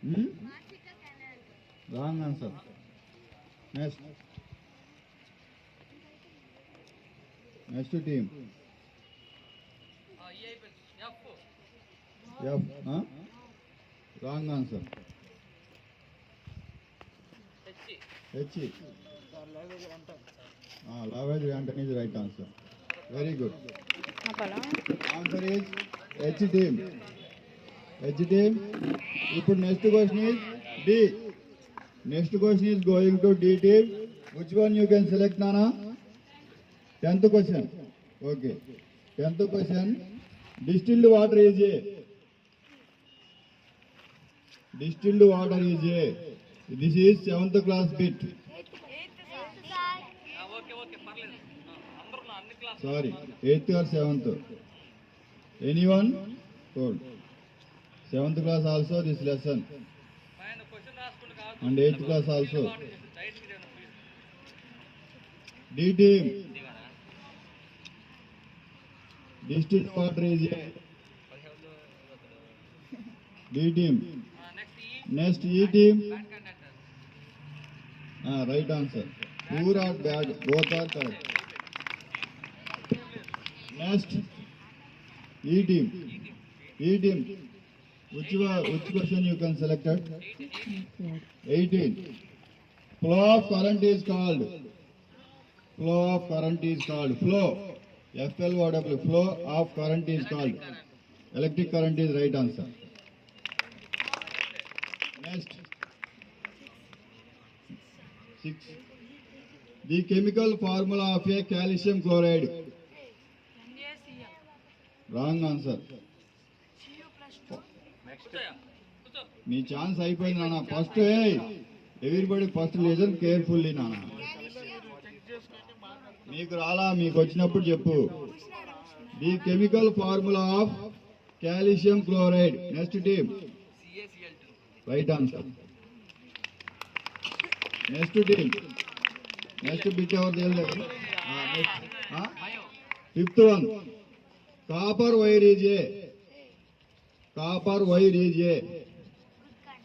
Hmm? Wrong answer. Next. Next team. F. Huh? Wrong answer. H. Lavage Anton is the right answer. Very good. Answer is H team. H team. ఇప్పుడు next question is D. Next question is going to D team. Which one you can select, Nana? 10th question. Okay. 10th question. Distilled water is A. Distilled water is A. This is 7th class bit. Sorry, 8th or 7th. Anyone? Told. 7th class also this lesson. And 8th class also. D team. Distilled water is A. D team. Next E team. Right answer. Poor or bad, both are correct. Next E team. E team. Which question you can select it? 18. Flow of current is called. Flow of current is called. Flow. FLOW. Flow of current is called. Electric current is right answer. Next. 6. The chemical formula of a calcium chloride. Wrong answer. Me chance అయిపోయింది నాన్న. First everybody first listen carefully నాన్న. మీకు రాలా, మీకు వచ్చినప్పుడు చెప్పు. The chemical formula of calcium chloride. Next team. Right answer. Next team. Next bit ఎవరు తెలియదు. Fifth one. Copper wire is a. Copper wire is A.